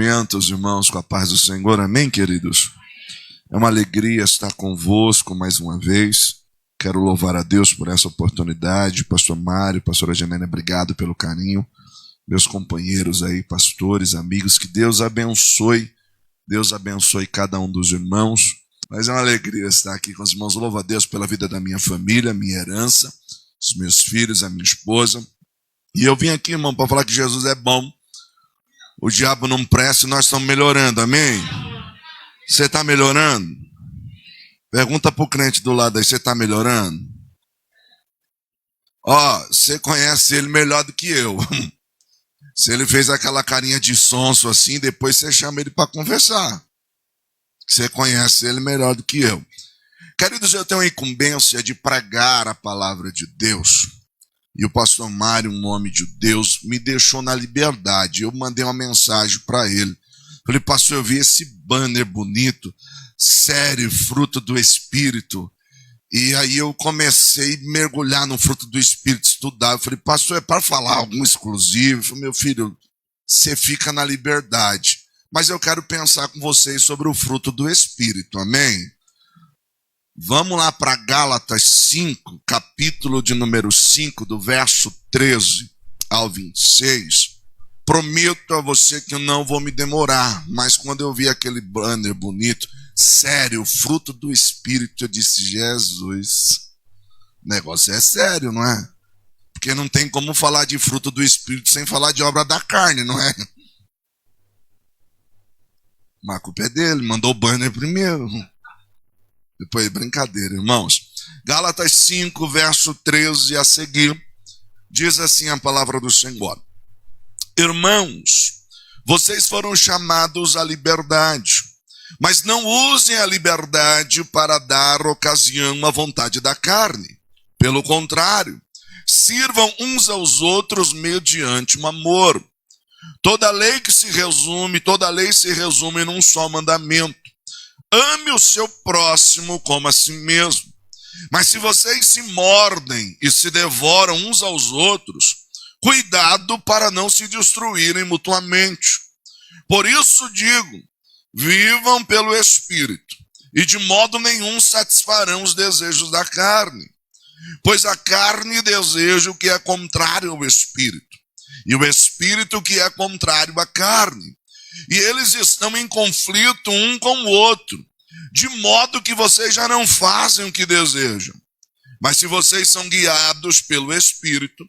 cumprimentos, irmãos, com a paz do Senhor. Amém, queridos? É uma alegria estar convosco mais uma vez. Quero louvar a Deus por essa oportunidade. Pastor Mário, pastora Janena, obrigado pelo carinho. Meus companheiros aí, pastores, amigos, que Deus abençoe cada um dos irmãos. Mas é uma alegria estar aqui com os irmãos. Louvo a Deus pela vida da minha família, minha herança, os meus filhos, a minha esposa. E eu vim aqui, irmão, para falar que Jesus é bom. O diabo não presta e nós estamos melhorando, amém? Você está melhorando? Pergunta para o crente do lado aí, você está melhorando? Você conhece ele melhor do que eu. Se ele fez aquela carinha de sonso assim, depois você chama ele para conversar. Você conhece ele melhor do que eu. Queridos, eu tenho a incumbência de pregar a palavra de Deus. E o pastor Mário, um homem de Deus, me deixou na liberdade. Eu mandei uma mensagem para ele. Falei, pastor, eu vi esse banner bonito, sério, fruto do Espírito. E aí eu comecei a mergulhar no fruto do Espírito, estudar. Eu falei, pastor, é para falar algum exclusivo? Eu falei, meu filho, você fica na liberdade. Mas eu quero pensar com vocês sobre o fruto do Espírito, amém? Vamos lá para Gálatas 5, capítulo de número 5, do verso 13 ao 26. Prometo a você que eu não vou me demorar, mas quando eu vi aquele banner bonito, sério, fruto do Espírito, eu disse, Jesus, o negócio é sério, não é? Porque não tem como falar de fruto do Espírito sem falar de obra da carne, não é? Mas a culpa é dele, mandou o banner primeiro. Depois, brincadeira, irmãos. Gálatas 5, verso 13 a seguir, diz assim a palavra do Senhor. Irmãos, vocês foram chamados à liberdade, mas não usem a liberdade para dar ocasião à vontade da carne. Pelo contrário, sirvam uns aos outros mediante o amor. Toda lei se resume num só mandamento. Ame o seu próximo como a si mesmo. Mas se vocês se mordem e se devoram uns aos outros, cuidado para não se destruírem mutuamente. Por isso digo, vivam pelo Espírito, e de modo nenhum satisfarão os desejos da carne. Pois a carne deseja o que é contrário ao Espírito, e o Espírito o que é contrário à carne. E eles estão em conflito um com o outro, de modo que vocês já não fazem o que desejam. Mas se vocês são guiados pelo Espírito,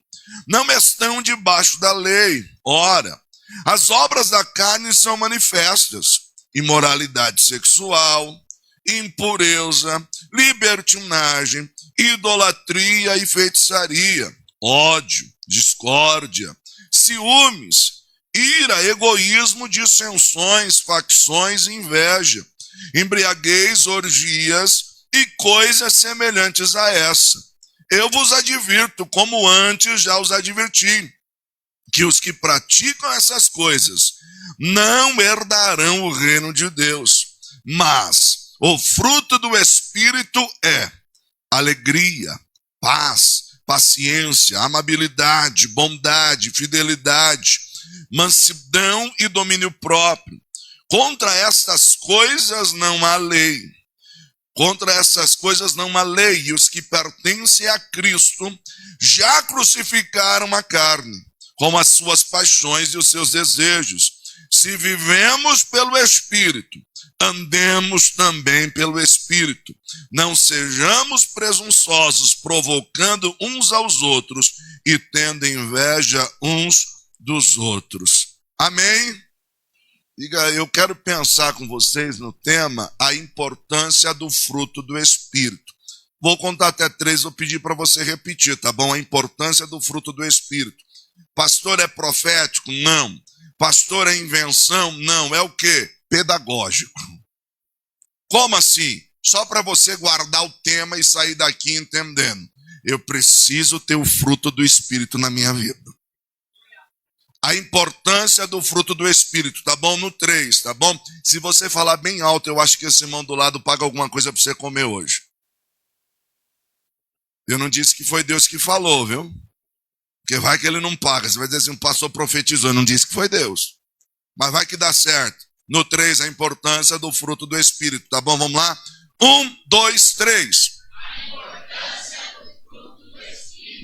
não estão debaixo da lei. Ora, as obras da carne são manifestas: imoralidade sexual, impureza, libertinagem, idolatria e feitiçaria, ódio, discórdia, ciúmes, ira, egoísmo, dissensões, facções e inveja, embriaguez, orgias e coisas semelhantes a essa. Eu vos advirto, como antes já os adverti, que os que praticam essas coisas não herdarão o reino de Deus. Mas o fruto do Espírito é alegria, paz, paciência, amabilidade, bondade, fidelidade, mansidão e domínio próprio. Contra estas coisas não há lei. E os que pertencem a Cristo já crucificaram a carne, com as suas paixões e os seus desejos. Se vivemos pelo Espírito, andemos também pelo Espírito. Não sejamos presunçosos, provocando uns aos outros e tendo inveja uns dos outros. Amém? Diga, eu quero pensar com vocês no tema a importância do fruto do Espírito. Vou contar até 3, vou pedir para você repetir, tá bom? A importância do fruto do Espírito. Pastor, é profético? Não. Pastor, é invenção? Não. É o quê? Pedagógico. Como assim? Só para você guardar o tema e sair daqui entendendo. Eu preciso ter o fruto do Espírito na minha vida. A importância do fruto do Espírito, tá bom? No 3, tá bom? Se você falar bem alto, eu acho que esse irmão do lado paga alguma coisa para você comer hoje. Eu não disse que foi Deus que falou, viu? Porque vai que ele não paga. Você vai dizer assim, o pastor profetizou, eu não disse que foi Deus. Mas vai que dá certo. No 3, a importância do fruto do Espírito. Tá bom? Vamos lá? 1, 2, 3.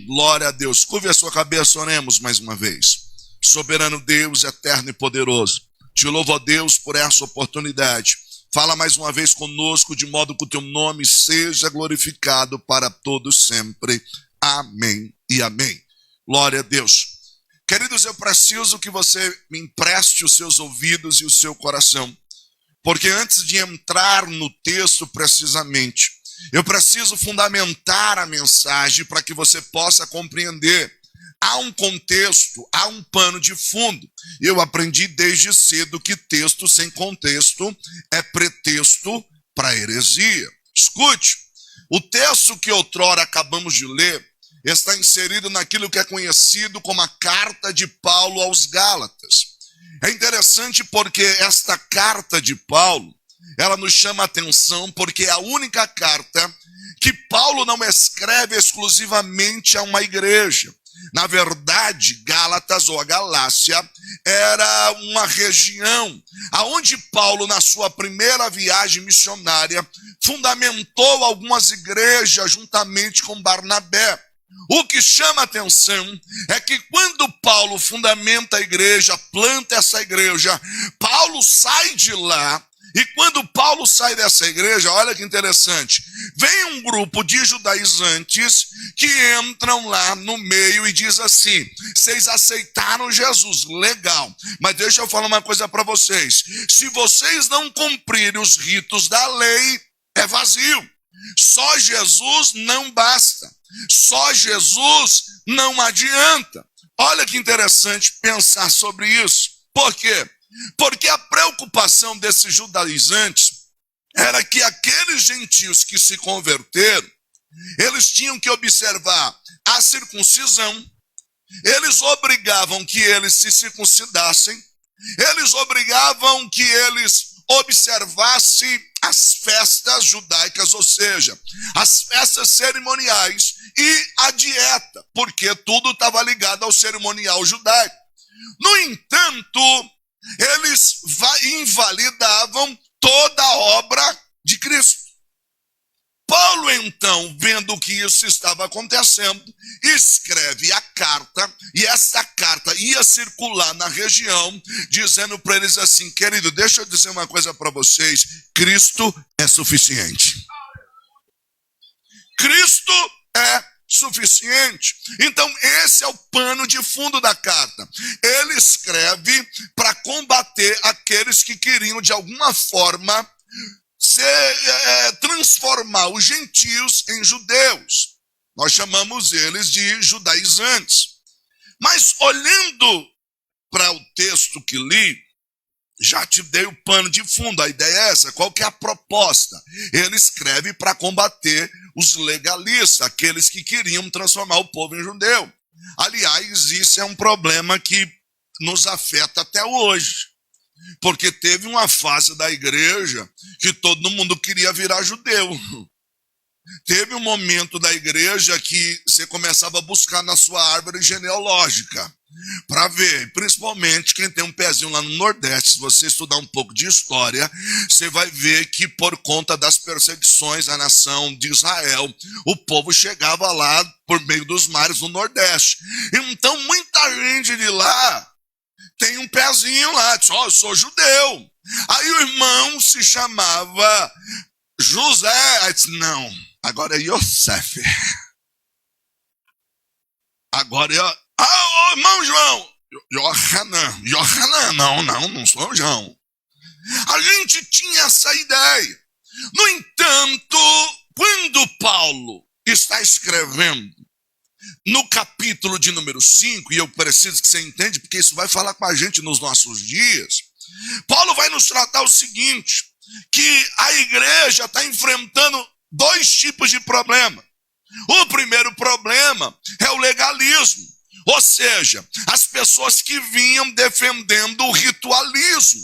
Glória a Deus. Curve a sua cabeça, oremos mais uma vez. Soberano Deus, eterno e poderoso. Te louvo, ó Deus, por essa oportunidade. Fala mais uma vez conosco, de modo que o teu nome seja glorificado para todos sempre. Amém e amém. Glória a Deus. Queridos, eu preciso que você me empreste os seus ouvidos e o seu coração. Porque antes de entrar no texto precisamente, eu preciso fundamentar a mensagem para que você possa compreender. Há um contexto, há um pano de fundo. Eu aprendi desde cedo que texto sem contexto é pretexto para heresia. Escute, o texto que outrora acabamos de ler está inserido naquilo que é conhecido como a carta de Paulo aos Gálatas. É interessante porque esta carta de Paulo, ela nos chama a atenção porque é a única carta que Paulo não escreve exclusivamente a uma igreja. Na verdade, Gálatas ou a Galácia era uma região aonde Paulo, na sua primeira viagem missionária, fundamentou algumas igrejas juntamente com Barnabé. O que chama a atenção é que quando Paulo fundamenta a igreja, planta essa igreja, Paulo sai de lá. E quando Paulo sai dessa igreja, olha que interessante, vem um grupo de judaizantes que entram lá no meio e diz assim: vocês aceitaram Jesus, legal, mas deixa eu falar uma coisa para vocês, se vocês não cumprirem os ritos da lei, é vazio. Só Jesus não basta, só Jesus não adianta. Olha que interessante pensar sobre isso. Por quê? Porque a preocupação desses judaizantes era que aqueles gentios que se converteram, eles tinham que observar a circuncisão, eles obrigavam que eles se circuncidassem, eles obrigavam que eles observassem as festas judaicas, ou seja, as festas cerimoniais e a dieta, porque tudo estava ligado ao cerimonial judaico. No entanto, eles invalidavam toda a obra de Cristo. Paulo, então, vendo que isso estava acontecendo, escreve a carta, e essa carta ia circular na região, dizendo para eles assim: querido, deixa eu dizer uma coisa para vocês, Cristo é suficiente. Cristo é suficiente. Então esse é o pano de fundo da carta. Ele escreve para combater aqueles que queriam de alguma forma transformar os gentios em judeus. Nós chamamos eles de judaizantes. Mas olhando para o texto que li, já te dei o pano de fundo. A ideia é essa. Qual que é a proposta? Ele escreve para combater os legalistas, aqueles que queriam transformar o povo em judeu. Aliás, isso é um problema que nos afeta até hoje. Porque teve uma fase da igreja que todo mundo queria virar judeu. Teve um momento da igreja que você começava a buscar na sua árvore genealógica para ver, principalmente quem tem um pezinho lá no Nordeste. Se você estudar um pouco de história, você vai ver que por conta das perseguições à nação de Israel, o povo chegava lá por meio dos mares no Nordeste. Então muita gente de lá tem um pezinho lá, diz: eu sou judeu. Aí o irmão se chamava José, aí disse: não, agora é Yosef. Agora é... irmão João, Johanan, não sou João. A gente tinha essa ideia. No entanto, quando Paulo está escrevendo no capítulo de número 5, e eu preciso que você entenda, porque isso vai falar com a gente nos nossos dias, Paulo vai nos tratar o seguinte, que a igreja está enfrentando dois tipos de problema. O primeiro problema é o legalismo, ou seja, as pessoas que vinham defendendo o ritualismo.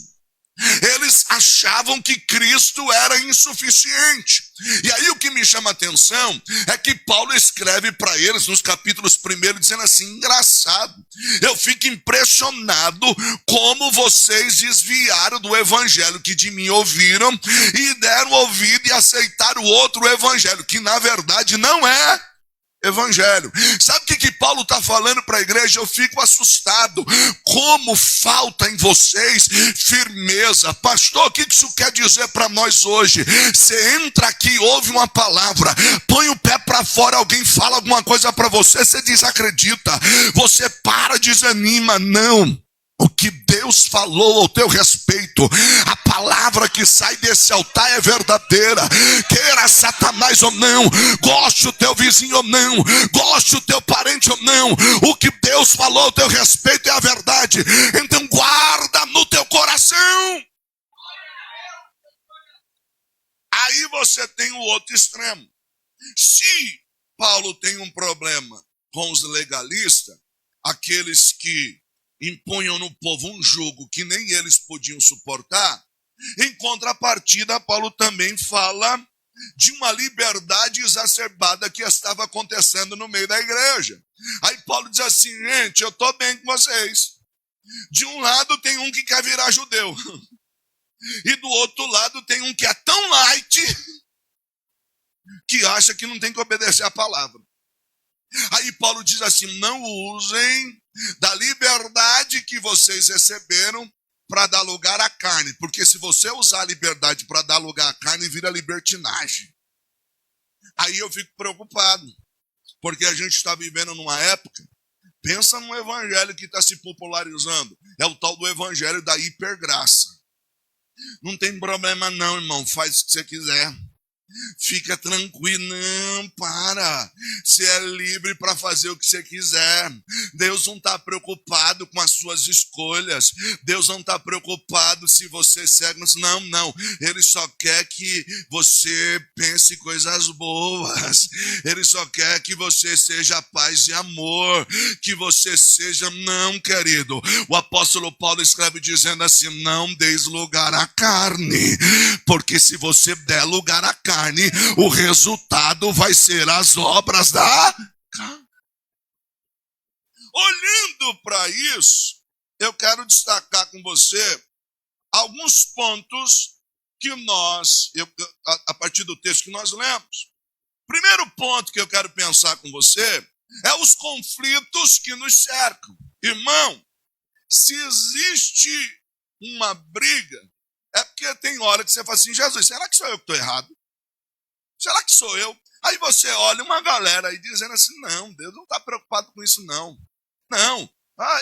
Eles achavam que Cristo era insuficiente. E aí o que me chama a atenção é que Paulo escreve para eles nos capítulos 1 dizendo assim, engraçado, eu fico impressionado como vocês desviaram do evangelho que de mim ouviram e deram ouvido e aceitaram o outro evangelho, que na verdade não é evangelho. Sabe o que Paulo está falando para a igreja? Eu fico assustado. Como falta em vocês firmeza. Pastor, o que isso quer dizer para nós hoje? Você entra aqui, ouve uma palavra, põe o pé para fora, alguém fala alguma coisa para você, você desacredita. Você para, desanima. Não. O que Deus falou ao teu respeito, a palavra que sai desse altar é verdadeira. Queira Satanás ou não, goste o teu vizinho ou não, goste o teu parente ou não, o que Deus falou ao teu respeito é a verdade. Então guarda no teu coração. Aí você tem o outro extremo. Se Paulo tem um problema com os legalistas, aqueles que impunham no povo um jugo que nem eles podiam suportar, em contrapartida, Paulo também fala de uma liberdade exacerbada que estava acontecendo no meio da igreja. Aí Paulo diz assim, gente, eu estou bem com vocês. De um lado tem um que quer virar judeu, e do outro lado tem um que é tão light que acha que não tem que obedecer a palavra. Aí Paulo diz assim, não usem da liberdade que vocês receberam para dar lugar à carne, porque se você usar a liberdade para dar lugar à carne, vira libertinagem. Aí eu fico preocupado, porque a gente está vivendo numa época, pensa num evangelho que está se popularizando, é o tal do evangelho da hipergraça. Não tem problema não, irmão, faz o que você quiser. Fica tranquilo, não, para. Você é livre para fazer o que você quiser. Deus não está preocupado com as suas escolhas. Deus não está preocupado se você segue. Não. Ele só quer que você pense coisas boas. Ele só quer que você seja paz e amor. Que você seja, não, querido. O apóstolo Paulo escreve dizendo assim, não deis lugar à carne. Porque se você der lugar à carne, o resultado vai ser as obras da carne. Olhando para isso, eu quero destacar com você alguns pontos que a partir do texto que nós lemos. Primeiro ponto que eu quero pensar com você é os conflitos que nos cercam. Irmão, se existe uma briga, é porque tem hora que você fala assim, Jesus, será que sou eu que estou errado? Será que sou eu? Aí você olha uma galera aí dizendo assim, não, Deus não está preocupado com isso não. Não.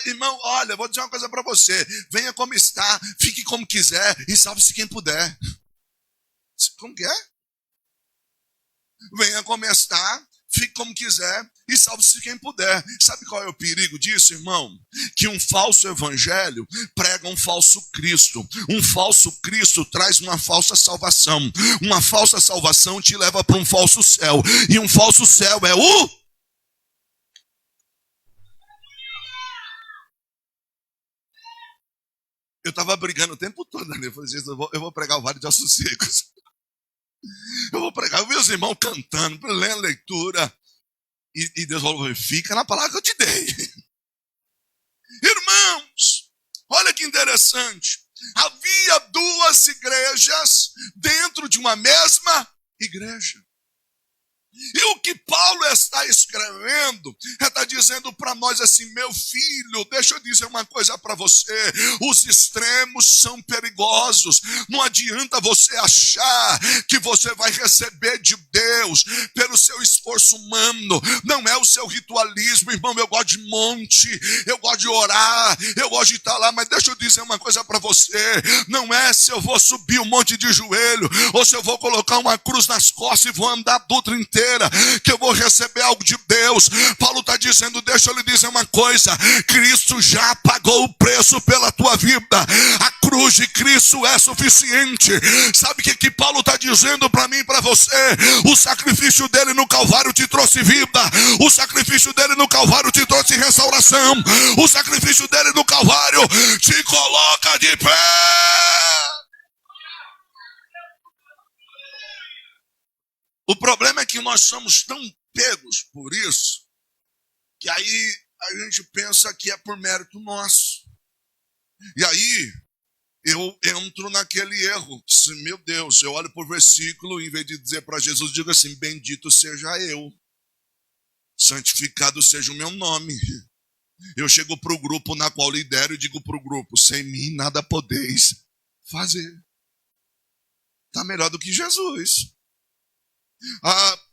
Irmão, olha, vou dizer uma coisa para você. Venha como está, fique como quiser e salve-se quem puder. Como que é? Venha como está, fique como quiser e salve-se quem puder. Sabe qual é o perigo disso, irmão? Que um falso evangelho prega um falso Cristo. Um falso Cristo traz uma falsa salvação. Uma falsa salvação te leva para um falso céu. E um falso céu é o... Eu estava brigando o tempo todo ali. Eu falei, Jesus, eu vou pregar o Vale de Ossos Secos. Eu vou pregar, eu vi os irmãos cantando, lendo leitura. E Deus falou, fica na palavra que eu te dei. Irmãos, olha que interessante. Havia duas igrejas dentro de uma mesma igreja. E o que Paulo está escrevendo, está dizendo para nós assim, meu filho, deixa eu dizer uma coisa para você, os extremos são perigosos, não adianta você achar que você vai receber de Deus pelo seu esforço humano, não é o seu ritualismo, irmão, eu gosto de monte, eu gosto de orar, eu gosto de estar lá, mas deixa eu dizer uma coisa para você, não é se eu vou subir um monte de joelho, ou se eu vou colocar uma cruz nas costas e vou andar a doutrina inteira, que eu vou receber algo de Deus. Paulo está dizendo, deixa eu lhe dizer uma coisa, Cristo já pagou o preço pela tua vida, a cruz de Cristo é suficiente. Sabe o que Paulo está dizendo para mim e para você? O sacrifício dele no Calvário te trouxe vida, o sacrifício dele no Calvário te trouxe restauração, o sacrifício dele no Calvário te coloca de pé. O problema é que nós somos tão pegos por isso, que aí a gente pensa que é por mérito nosso. E aí eu entro naquele erro. Meu Deus, eu olho para o versículo e em vez de dizer para Jesus, digo assim: bendito seja eu, santificado seja o meu nome. Eu chego para o grupo na qual lidero e digo para o grupo: sem mim nada podeis fazer. Está melhor do que Jesus.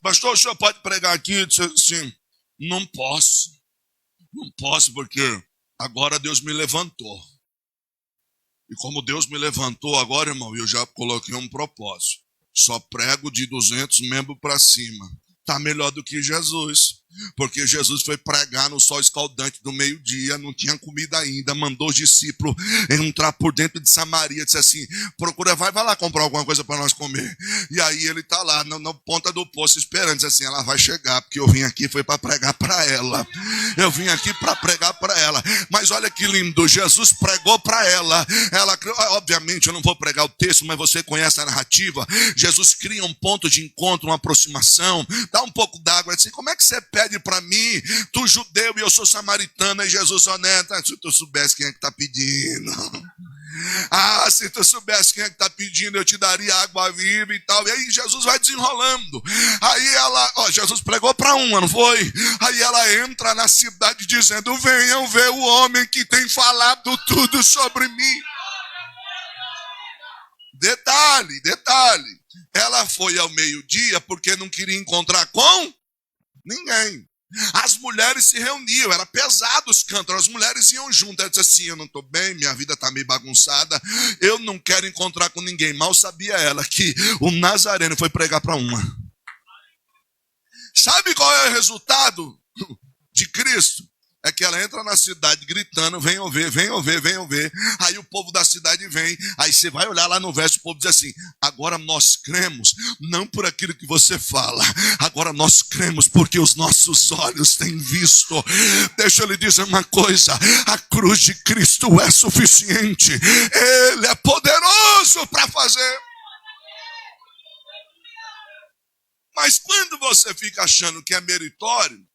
Pastor, o senhor pode pregar aqui? Eu disse assim: não posso porque agora Deus me levantou. E como Deus me levantou agora, irmão, eu já coloquei um propósito. Só prego de 200 membros para cima. Está melhor do que Jesus. Porque Jesus foi pregar no sol escaldante do meio-dia, não tinha comida ainda, mandou os discípulos entrar por dentro de Samaria, disse assim: procura, vai lá comprar alguma coisa para nós comer. E aí ele está lá na ponta do poço esperando, diz assim: ela vai chegar, porque eu vim aqui foi para pregar para ela. Eu vim aqui para pregar para ela. Mas olha que lindo, Jesus pregou para ela. Obviamente eu não vou pregar o texto, mas você conhece a narrativa. Jesus cria um ponto de encontro, uma aproximação, dá um pouco d'água, assim: como é que você pede para mim, tu judeu e eu sou samaritana? E Jesus honesta: se tu soubesse quem é que está pedindo. Se tu soubesse quem é que está pedindo, eu te daria água viva e tal. E aí Jesus vai desenrolando. Aí Jesus pregou para uma, não foi? Aí ela entra na cidade dizendo: venham ver o homem que tem falado tudo sobre mim. Detalhe, ela foi ao meio-dia porque não queria encontrar com ninguém. As mulheres se reuniam, era pesado os cantos, as mulheres iam juntas. Ela disse assim: eu não estou bem, minha vida está meio bagunçada, eu não quero encontrar com ninguém. Mal sabia ela que o Nazareno foi pregar para uma. Sabe qual é o resultado de Cristo? É que ela entra na cidade gritando: venham ver, venham ver, venham ver. Aí o povo da cidade vem. Aí você vai olhar lá no verso, o povo diz assim: agora nós cremos, não por aquilo que você fala, agora nós cremos porque os nossos olhos têm visto. Deixa eu lhe dizer uma coisa: a cruz de Cristo é suficiente. Ele é poderoso para fazer. Mas quando você fica achando que é meritório,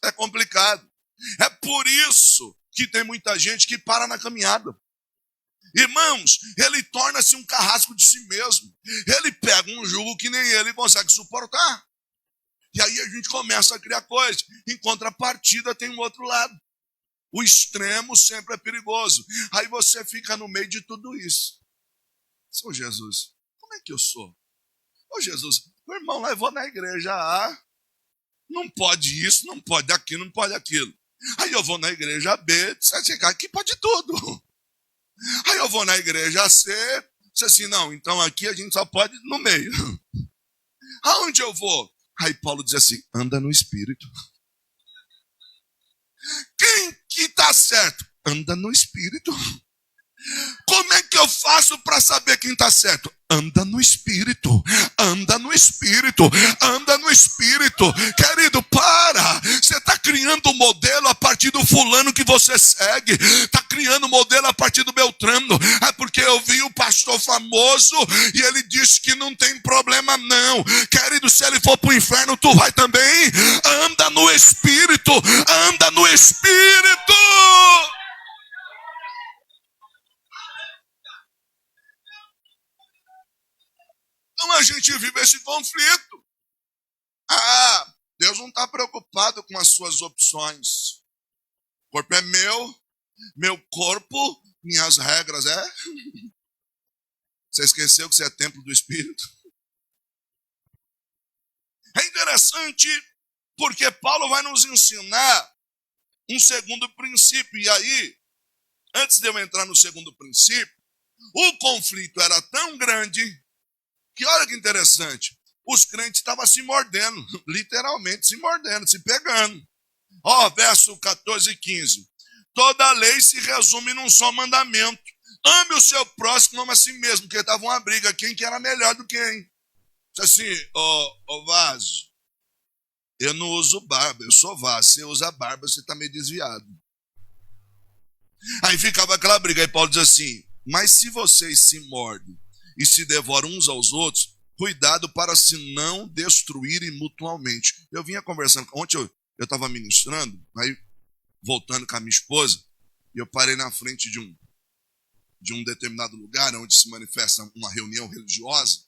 é complicado. É por isso que tem muita gente que para na caminhada. Irmãos, ele torna-se um carrasco de si mesmo. Ele pega um jugo que nem ele consegue suportar. E aí a gente começa a criar coisas. Em contrapartida tem um outro lado. O extremo sempre é perigoso. Aí você fica no meio de tudo isso. Ô Jesus, como é que eu sou? Ô Jesus, meu irmão levou na igreja A, não pode isso, não pode aquilo, não pode aquilo. Aí eu vou na igreja B, aqui pode tudo. Aí eu vou na igreja C, disse assim: não, então aqui a gente só pode no meio. Aonde eu vou? Aí Paulo diz assim: anda no Espírito. Quem que está certo? Anda no Espírito. Como é que eu faço para saber quem está certo? Anda no Espírito, anda no Espírito, anda no Espírito. Querido, para. Você está criando um modelo a partir do fulano que você segue. Está criando um modelo a partir do Beltrano. É porque eu vi o pastor famoso e ele disse que não tem problema não. Querido, se ele for para o inferno, tu vai também. Anda no Espírito, anda no Espírito. Então a gente vive esse conflito. Deus não está preocupado com as suas opções. O corpo é meu corpo, minhas regras, é? Você esqueceu que você é templo do Espírito? É interessante porque Paulo vai nos ensinar um segundo princípio. E aí, antes de eu entrar no segundo princípio, o conflito era tão grande que olha que interessante, os crentes estavam se mordendo, literalmente se mordendo, se pegando. Verso 14 e 15. Toda a lei se resume num só mandamento: ame o seu próximo como a si mesmo, porque estava uma briga, quem que era melhor do que quem. Assim, Vaso, eu não uso barba, eu sou Vaso, você usa barba, você está meio desviado. Aí ficava aquela briga, aí Paulo diz assim: mas se vocês se mordem e se devoram uns aos outros, cuidado para se não destruírem mutuamente. Eu vinha conversando, ontem eu estava ministrando, aí voltando com a minha esposa, e eu parei na frente de um determinado lugar onde se manifesta uma reunião religiosa,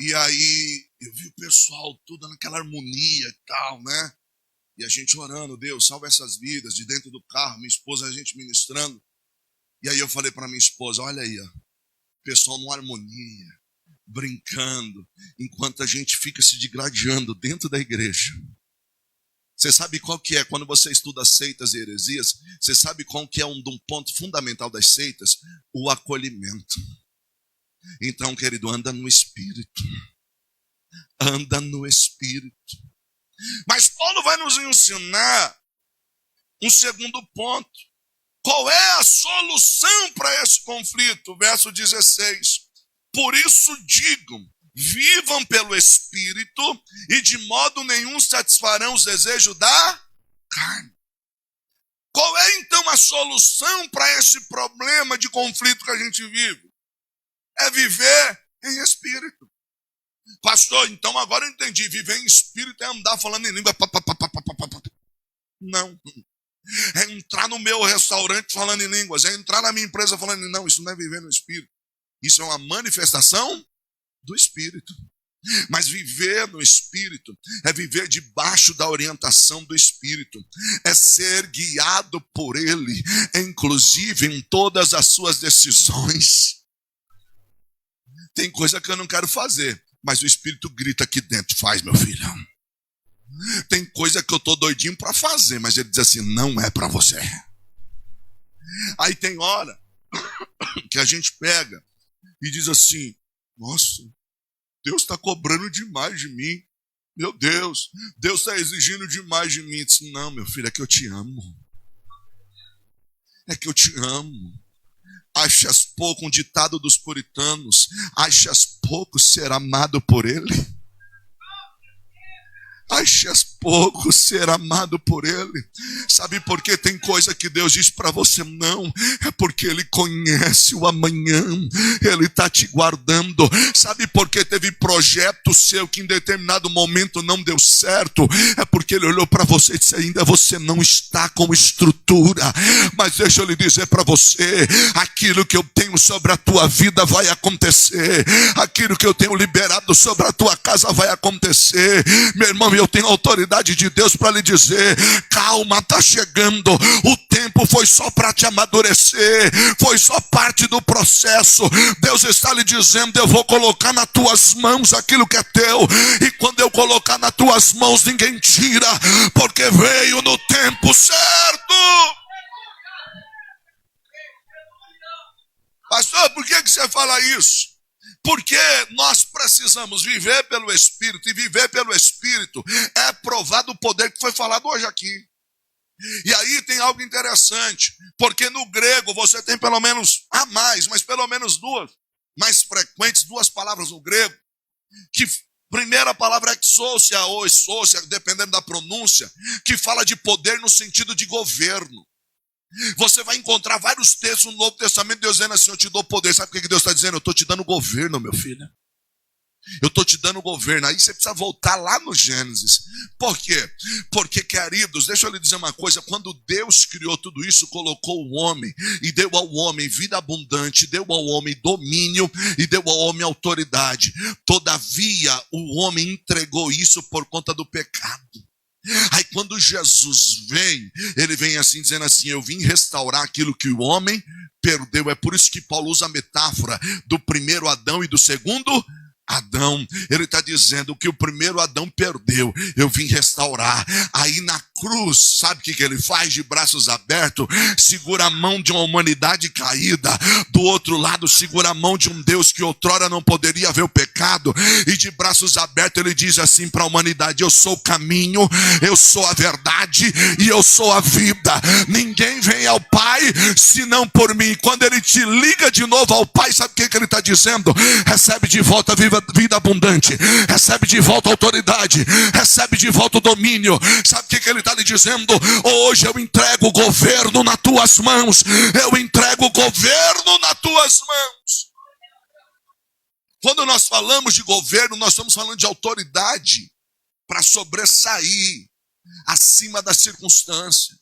e aí eu vi o pessoal tudo naquela harmonia e tal, né? E a gente orando, Deus, salva essas vidas, de dentro do carro, minha esposa, a gente ministrando. E aí eu falei para minha esposa, olha aí, ó, pessoal numa harmonia, brincando, enquanto a gente fica se digladiando dentro da igreja. Você sabe qual que é, quando você estuda seitas e heresias, você sabe qual que é um ponto fundamental das seitas? O acolhimento. Então, querido, anda no Espírito. Anda no Espírito. Mas Paulo vai nos ensinar um segundo ponto. Qual é a solução para esse conflito? Verso 16. Por isso digo, vivam pelo Espírito e de modo nenhum satisfarão os desejos da carne. Qual é então a solução para esse problema de conflito que a gente vive? É viver em Espírito. Pastor, então agora eu entendi. Viver em Espírito é andar falando em língua. Não. É entrar no meu restaurante falando em línguas. É entrar na minha empresa falando em línguas. Não, isso não é viver no Espírito. Isso é uma manifestação do Espírito. Mas viver no Espírito é viver debaixo da orientação do Espírito. É ser guiado por Ele, inclusive em todas as suas decisões. Tem coisa que eu não quero fazer, mas o Espírito grita aqui dentro, faz, meu filho. Tem coisa que eu estou doidinho para fazer, mas ele diz assim, não é para você. Aí tem hora que a gente pega e diz assim, nossa, Deus está cobrando demais de mim. Meu Deus, Deus está exigindo demais de mim. Eu disse, não, meu filho, é que eu te amo. É que eu te amo. Achas pouco, um ditado dos puritanos, achas pouco ser amado por Ele? Achas pouco ser amado por Ele? Sabe por que tem coisa que Deus diz para você não? É porque Ele conhece o amanhã. Ele está te guardando. Sabe por que teve projeto seu que em determinado momento não deu certo? É porque Ele olhou para você e disse, ainda você não está com estrutura. Mas deixa eu lhe dizer para você, aquilo que eu tenho sobre a tua vida vai acontecer. Aquilo que eu tenho liberado sobre a tua casa vai acontecer. Meu irmão, eu tenho autoridade de Deus para lhe dizer, calma, está chegando, o tempo foi só para te amadurecer, foi só parte do processo. Deus está lhe dizendo, eu vou colocar nas tuas mãos aquilo que é teu, e quando eu colocar nas tuas mãos, ninguém tira, porque veio no tempo certo. Pastor, por que você fala isso? Porque nós precisamos viver pelo Espírito, e viver pelo Espírito é provar do poder que foi falado hoje aqui. E aí tem algo interessante, porque no grego você tem pelo menos, mas pelo menos duas, mais frequentes, duas palavras no grego, que primeira palavra é exousia ou exousia, dependendo da pronúncia, que fala de poder no sentido de governo. Você vai encontrar vários textos no Novo Testamento, Deus dizendo assim, eu te dou poder. Sabe o que Deus está dizendo? Eu estou te dando governo, meu filho. Eu estou te dando governo. Aí você precisa voltar lá no Gênesis. Por quê? Porque, queridos, deixa eu lhe dizer uma coisa. Quando Deus criou tudo isso, colocou o homem, e deu ao homem vida abundante, deu ao homem domínio, e deu ao homem autoridade. Todavia, o homem entregou isso por conta do pecado. Aí quando Jesus vem, ele vem assim dizendo assim, eu vim restaurar aquilo que o homem perdeu. É por isso que Paulo usa a metáfora do primeiro Adão e do segundo Adão. Ele está dizendo que o primeiro Adão perdeu, eu vim restaurar. Aí na cruz, sabe o que ele faz? De braços abertos, segura a mão de uma humanidade caída, do outro lado segura a mão de um Deus que outrora não poderia ver o pecado, e de braços abertos ele diz assim para a humanidade, eu sou o caminho, eu sou a verdade e eu sou a vida. Ninguém vem ao Pai senão por mim. Quando ele te liga de novo ao Pai, sabe o que ele está dizendo? Recebe de volta a vida abundante, recebe de volta a autoridade, recebe de volta o domínio. Sabe o que ele está lhe dizendo? Hoje eu entrego o governo nas tuas mãos, eu entrego o governo nas tuas mãos. Quando nós falamos de governo, nós estamos falando de autoridade para sobressair acima da circunstância.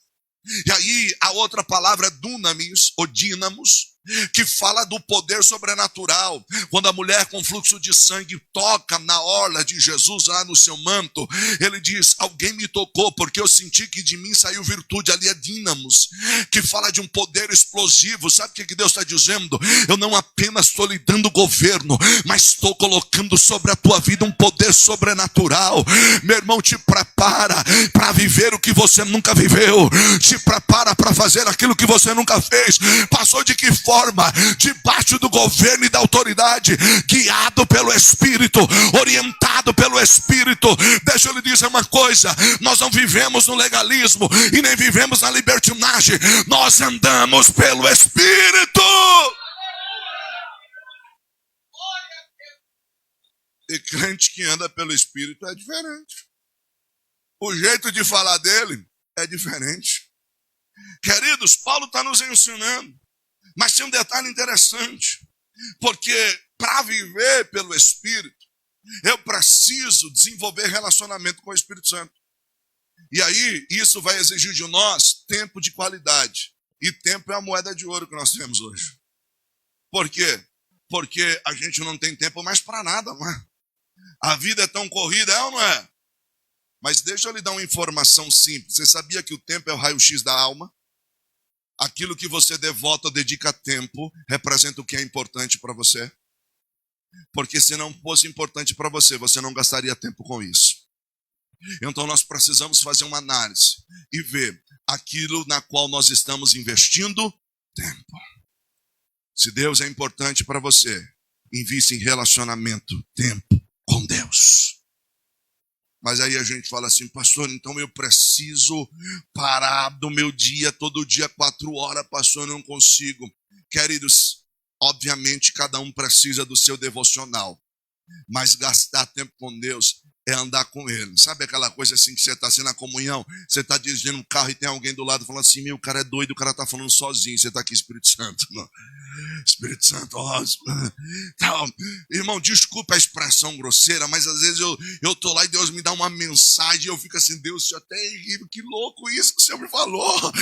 E aí a outra palavra é dunamis, ou dínamos, que fala do poder sobrenatural. Quando a mulher com fluxo de sangue toca na orla de Jesus, lá no seu manto, ele diz, alguém me tocou, porque eu senti que de mim saiu virtude. Ali é dínamos, que fala de um poder explosivo. Sabe o que Deus está dizendo? Eu não apenas estou lhe dando governo, mas estou colocando sobre a tua vida um poder sobrenatural. Meu irmão, te prepara para viver o que você nunca viveu. Te prepara para fazer aquilo que você nunca fez. Passou de que forma? Debaixo do governo e da autoridade, guiado pelo Espírito, orientado pelo Espírito. Deixa eu lhe dizer uma coisa, nós não vivemos no legalismo e nem vivemos na libertinagem, nós andamos pelo Espírito. E crente que anda pelo Espírito é diferente. O jeito de falar dele é diferente. Queridos, Paulo está nos ensinando. Mas tem um detalhe interessante, porque para viver pelo Espírito, eu preciso desenvolver relacionamento com o Espírito Santo. E aí, isso vai exigir de nós tempo de qualidade. E tempo é a moeda de ouro que nós temos hoje. Por quê? Porque a gente não tem tempo mais para nada, não é? A vida é tão corrida, é ou não é? Mas deixa eu lhe dar uma informação simples. Você sabia que o tempo é o raio-x da alma? Aquilo que você devota, dedica tempo, representa o que é importante para você. Porque se não fosse importante para você, você não gastaria tempo com isso. Então nós precisamos fazer uma análise e ver aquilo na qual nós estamos investindo tempo. Se Deus é importante para você, invista em relacionamento, tempo com Deus. Mas aí a gente fala assim, pastor, então eu preciso parar do meu dia, todo dia 4 horas, pastor, eu não consigo. Queridos, obviamente cada um precisa do seu devocional, mas gastar tempo com Deus é andar com Ele. Sabe aquela coisa assim que você está assim na comunhão, você está dirigindo um carro e tem alguém do lado falando assim, meu, o cara é doido, o cara está falando sozinho, você está aqui, Espírito Santo. Não. Espírito Santo, ó, então, irmão, desculpa a expressão grosseira, mas às vezes eu tô lá e Deus me dá uma mensagem e eu fico assim, Deus, isso é terrível, que louco isso que o Senhor me falou,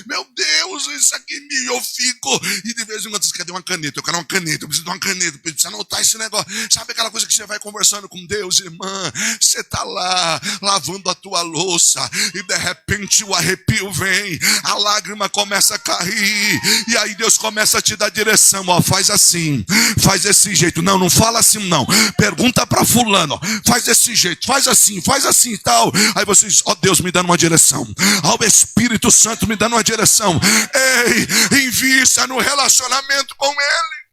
meu Deus, isso aqui eu fico, e de vez em quando você quer uma caneta, eu quero uma caneta, eu preciso de uma caneta, eu preciso anotar esse negócio, sabe aquela coisa que você vai conversando com Deus, irmã, você tá lá, lavando a tua louça, e de repente o arrepio vem, a lágrima começa a cair, e aí Deus começa a te dar direção, ó, faz assim, faz desse jeito, não fala assim não, pergunta para fulano, faz desse jeito, faz assim e tal, aí você diz, ó Deus me dando uma direção, ó Espírito Santo me dando uma direção, ei, invista no relacionamento com Ele.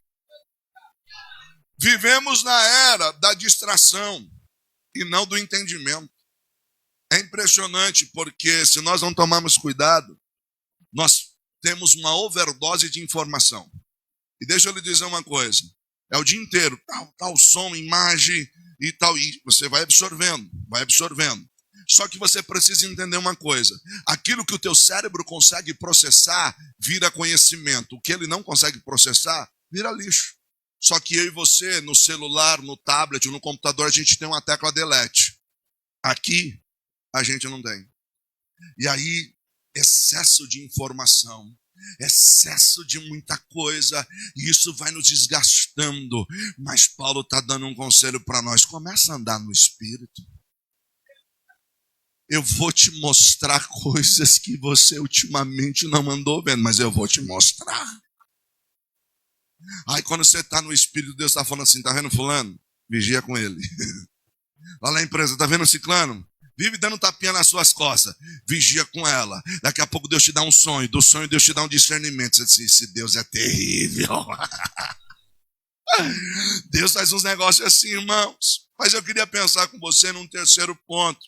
Vivemos na era da distração e não do entendimento. É impressionante porque se nós não tomarmos cuidado, nós temos uma overdose de informação. E deixa eu lhe dizer uma coisa, é o dia inteiro, tal som, imagem e tal, e você vai absorvendo. Só que você precisa entender uma coisa, aquilo que o teu cérebro consegue processar, vira conhecimento. O que ele não consegue processar, vira lixo. Só que eu e você, no celular, no tablet, no computador, a gente tem uma tecla delete. Aqui, a gente não tem. E aí, excesso de informação, excesso de muita coisa, e isso vai nos desgastando. Mas Paulo está dando um conselho para nós, começa a andar no Espírito. Eu vou te mostrar coisas que você ultimamente não andou vendo, mas eu vou te mostrar. Aí quando você está no Espírito, Deus está falando assim, tá vendo fulano? Vigia com ele. Lá na empresa, tá vendo ciclano? Vive dando tapinha nas suas costas. Vigia com ela. Daqui a pouco Deus te dá um sonho. Do sonho Deus te dá um discernimento. Você diz, esse Deus é terrível. Deus faz uns negócios assim, irmãos. Mas eu queria pensar com você num terceiro ponto.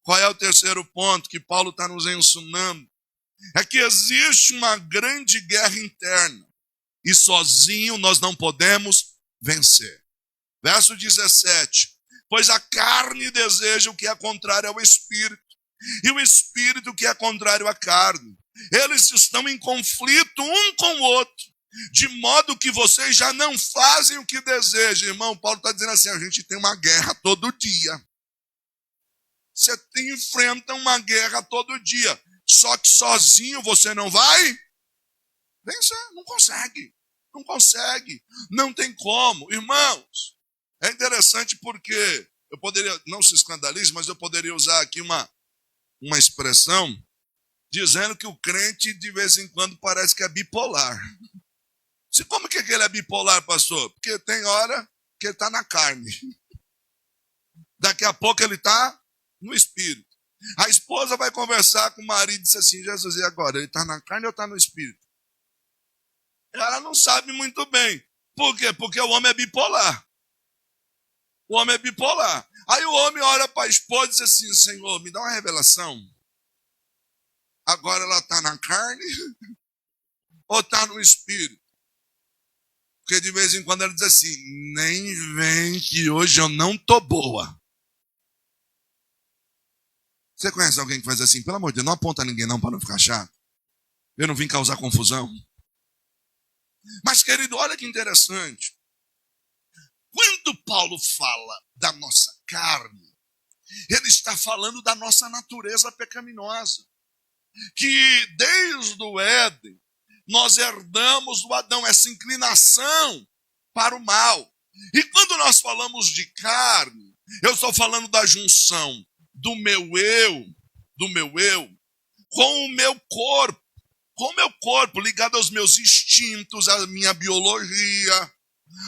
Qual é o terceiro ponto que Paulo está nos ensinando? É que existe uma grande guerra interna. E sozinho nós não podemos vencer. Verso 17. Pois a carne deseja o que é contrário ao Espírito, e o Espírito o que é contrário à carne. Eles estão em conflito um com o outro, de modo que vocês já não fazem o que desejam. Irmão, Paulo está dizendo assim, a gente tem uma guerra todo dia. Você enfrenta uma guerra todo dia. Só que sozinho você não vai vencer. Não consegue. Não consegue. Não tem como. Irmãos, é interessante porque eu poderia, não se escandalize, mas eu poderia usar aqui uma expressão dizendo que o crente de vez em quando parece que é bipolar. Como que ele é bipolar, pastor? Porque tem hora que ele está na carne. Daqui a pouco ele está no espírito. A esposa vai conversar com o marido e diz assim, Jesus, e agora? Ele está na carne ou está no espírito? Ela não sabe muito bem. Por quê? Porque o homem é bipolar. O homem é bipolar. Aí o homem olha para a esposa e diz assim, Senhor, me dá uma revelação. Agora ela está na carne ou está no espírito? Porque de vez em quando ela diz assim, nem vem que hoje eu não estou boa. Você conhece alguém que faz assim? Pelo amor de Deus, não aponta ninguém não para não ficar chato. Eu não vim causar confusão. Mas, querido, olha que interessante. Quando Paulo fala da nossa carne, ele está falando da nossa natureza pecaminosa. Que desde o Éden, nós herdamos do Adão essa inclinação para o mal. E quando nós falamos de carne, eu estou falando da junção do meu eu com o meu corpo ligado aos meus instintos, à minha biologia,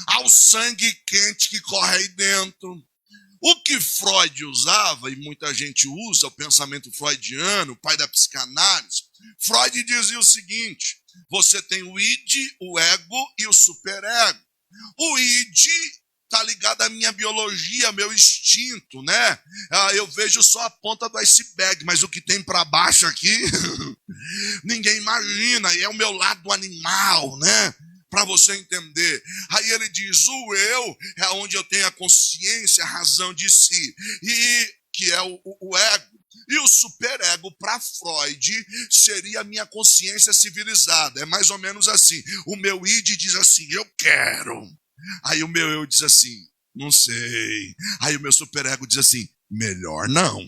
ao sangue quente que corre aí dentro. O que Freud usava, e muita gente usa, o pensamento freudiano, o pai da psicanálise, Freud dizia o seguinte, você tem o id, o ego e o superego. O id está ligado à minha biologia, ao meu instinto, né? Eu vejo só a ponta do iceberg, mas o que tem para baixo aqui, ninguém imagina, e é o meu lado animal, né? Para você entender. Aí ele diz, o eu é onde eu tenho a consciência, a razão de si, e que é o ego. E o superego, para Freud, seria a minha consciência civilizada. É mais ou menos assim. O meu id diz assim, eu quero. Aí o meu eu diz assim, não sei. Aí o meu superego diz assim, melhor não.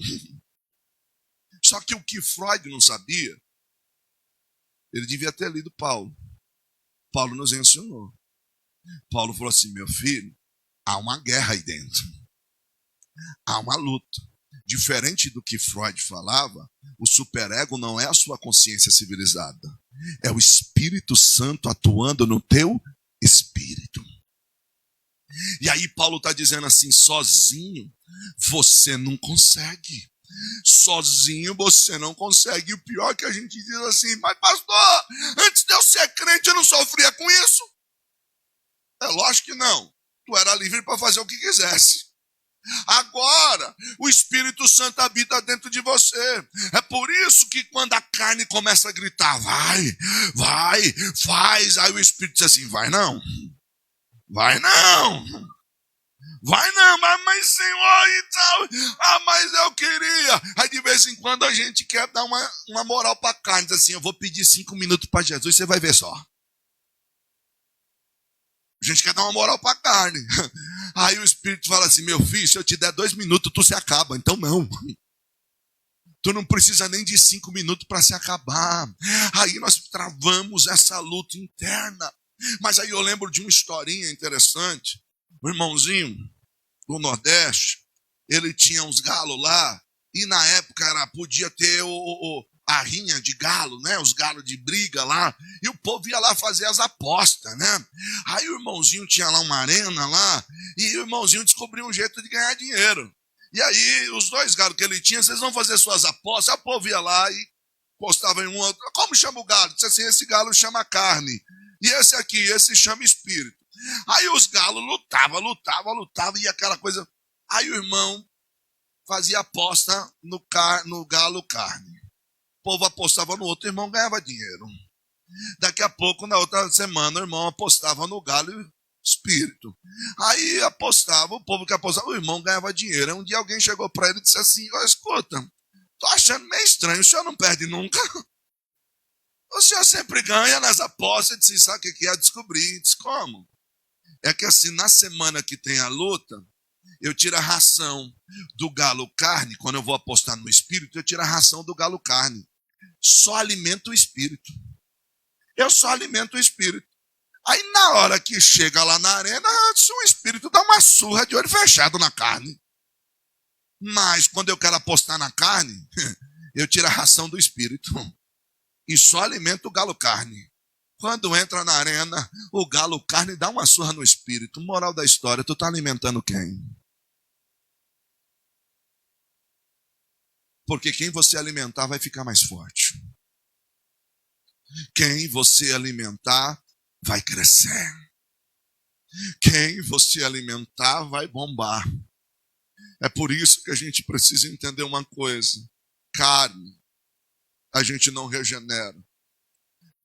Só que o que Freud não sabia, ele devia ter lido Paulo. Paulo nos ensinou. Paulo falou assim, meu filho, há uma guerra aí dentro. Há uma luta. Diferente do que Freud falava, o superego não é a sua consciência civilizada. É o Espírito Santo atuando no teu espírito. E aí Paulo está dizendo assim, sozinho você não consegue. Sozinho você não consegue. E o pior é que a gente diz assim, mas pastor, antes de eu ser crente eu não sofria com isso? É lógico que não. Tu era livre para fazer o que quisesse. Agora, o Espírito Santo habita dentro de você. É por isso que quando a carne começa a gritar, vai, faz. Aí o Espírito diz assim, vai não, mas Senhor e tal, mas eu queria. Aí de vez em quando a gente quer dar uma moral para a carne, diz assim, eu vou pedir 5 minutos para Jesus, você vai ver só. A gente quer dar uma moral para a carne. Aí o Espírito fala assim, meu filho, se eu te der 2 minutos, tu se acaba. Então não. Tu não precisa nem de 5 minutos para se acabar. Aí nós travamos essa luta interna. Mas aí eu lembro de uma historinha interessante. O irmãozinho do Nordeste, ele tinha uns galos lá, e na época podia ter a rinha de galo, né? Os galos de briga lá, e o povo ia lá fazer as apostas, né? Aí o irmãozinho tinha lá uma arena lá, e o irmãozinho descobriu um jeito de ganhar dinheiro. E aí os 2 galos que ele tinha, vocês vão fazer suas apostas, o povo ia lá e postava em um outro. Como chama o galo? Disse assim, esse galo chama carne, e esse aqui, esse chama espírito. Aí os galos lutavam, e aquela coisa. Aí o irmão fazia aposta no galo carne. O povo apostava no outro, o irmão ganhava dinheiro. Daqui a pouco, na outra semana, o irmão apostava no galo espírito. Aí apostava, o povo que apostava, o irmão ganhava dinheiro. Aí um dia alguém chegou para ele e disse assim, escuta, tô achando meio estranho, o senhor não perde nunca? O senhor sempre ganha nas apostas. Eu disse, sabe o que é? Descobrir. Disse, como? É que assim, na semana que tem a luta, eu tiro a ração do galo carne. Quando eu vou apostar no espírito, eu tiro a ração do galo carne. Só alimento o espírito. Eu só alimento o espírito. Aí na hora que chega lá na arena, o espírito dá uma surra de olho fechado na carne. Mas quando eu quero apostar na carne, eu tiro a ração do espírito. E só alimento o galo carne. Quando entra na arena, o galo carne dá uma surra no espírito. Moral da história, tu tá alimentando quem? Porque quem você alimentar vai ficar mais forte. Quem você alimentar vai crescer. Quem você alimentar vai bombar. É por isso que a gente precisa entender uma coisa. Carne, a gente não regenera.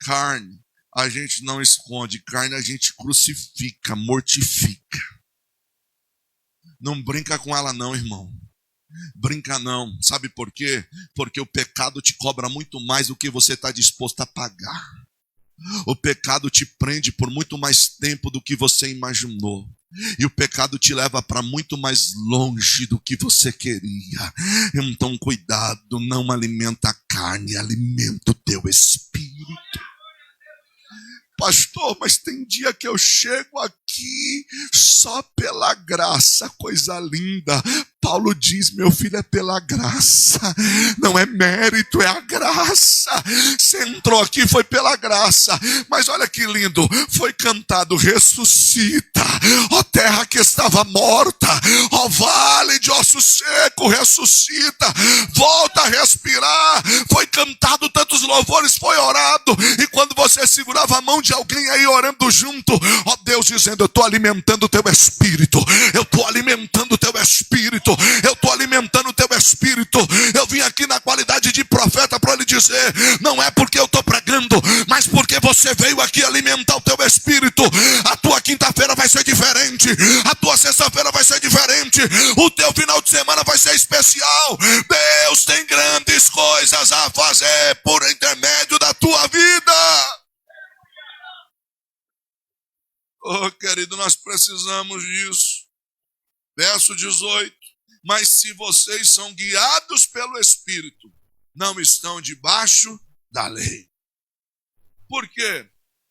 Carne, a gente não esconde. Carne, a gente crucifica, mortifica. Não brinca com ela não, irmão. Brinca não. Sabe por quê? Porque o pecado te cobra muito mais do que você está disposto a pagar. O pecado te prende por muito mais tempo do que você imaginou. E o pecado te leva para muito mais longe do que você queria. Então cuidado, não alimenta a carne, alimenta o teu espírito. Pastor, mas tem dia que eu chego aqui só pela graça, coisa linda. Paulo diz, meu filho, é pela graça, não é mérito, é a graça. Você entrou aqui, foi pela graça, mas olha que lindo, foi cantado, ressuscita, ó terra que estava morta, ó vale de osso seco, ressuscita, volta a respirar. Foi cantado tantos louvores, foi orado, e quando você segurava a mão de alguém aí orando junto, ó Deus dizendo, eu estou alimentando o teu espírito, eu estou alimentando o teu espírito, eu estou alimentando o teu espírito. Eu vim aqui na qualidade de profeta para lhe dizer, não é porque eu estou pregando, mas porque você veio aqui alimentar o teu espírito. A tua quinta-feira vai ser diferente, a tua sexta-feira vai ser diferente, o teu final de semana vai ser especial. Deus tem grandes coisas a fazer por intermédio da tua vida. Oh, querido, nós precisamos disso. Verso 18. Mas se vocês são guiados pelo Espírito, não estão debaixo da lei. Por quê?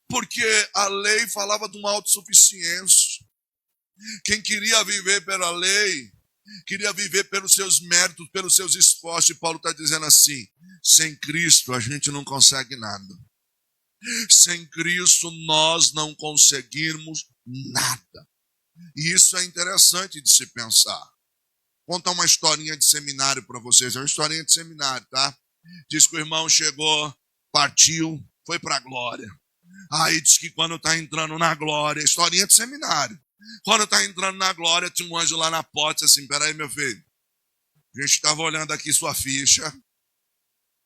Porque a lei falava de uma autossuficiência. Quem queria viver pela lei, queria viver pelos seus méritos, pelos seus esforços. E Paulo está dizendo assim, sem Cristo a gente não consegue nada. Sem Cristo nós não conseguimos nada. E isso é interessante de se pensar. Vou contar uma historinha de seminário para vocês. É uma historinha de seminário, tá? Diz que o irmão chegou, partiu, foi para a glória. Aí diz que quando está entrando na glória, historinha de seminário. Quando está entrando na glória, tinha um anjo lá na porta, assim, peraí, meu filho. A gente estava olhando aqui sua ficha.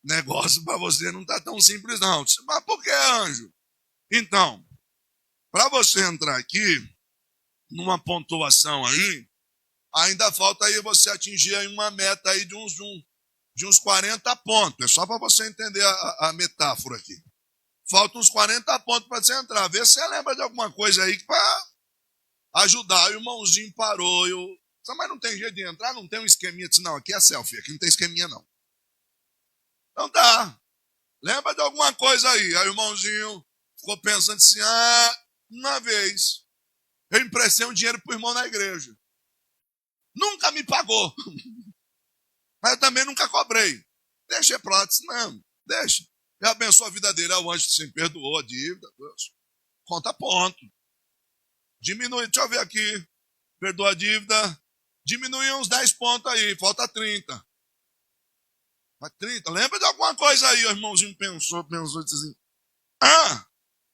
Negócio para você não está tão simples, não. Disse, mas por que, anjo? Então, para você entrar aqui, numa pontuação aí, ainda falta aí você atingir aí uma meta aí de uns 40 pontos. É só para você entender a metáfora aqui. Falta uns 40 pontos para você entrar. Vê se você lembra de alguma coisa aí para ajudar. O irmãozinho parou. Mas não tem jeito de entrar? Não tem um esqueminha? Disse, não, aqui é selfie. Aqui não tem esqueminha, não. Então tá. Lembra de alguma coisa aí? Aí o irmãozinho ficou pensando assim, uma vez eu emprestei um dinheiro pro irmão na igreja. Nunca me pagou. Mas eu também nunca cobrei. Deixa pra lá. Disse, não, deixa. Eu abençoo a vida dele. O anjo sempre perdoou a dívida. Deus. Conta ponto. Diminui, deixa eu ver aqui. Perdoa a dívida. Diminui uns 10 pontos aí. Falta 30. Mas 30, lembra de alguma coisa aí? O irmãozinho pensou, disse assim,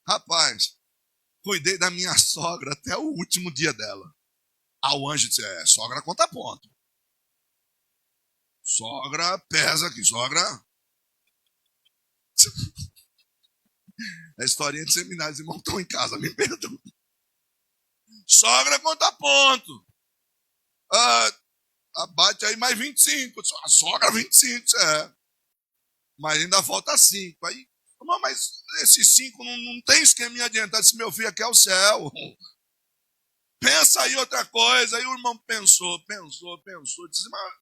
rapaz, cuidei da minha sogra até o último dia dela. O anjo disse, sogra conta ponto. Sogra pesa aqui, sogra. É historinha de seminário, os irmãos estão em casa, me perdoa. Sogra conta ponto. Abate aí mais 25. A sogra 25, Mas ainda falta 5. Aí Irmão, mas esses 5 não tem esqueminha adiantado. Esse meu filho aqui é o céu. Pensa aí outra coisa. Aí o irmão pensou. Disse, mas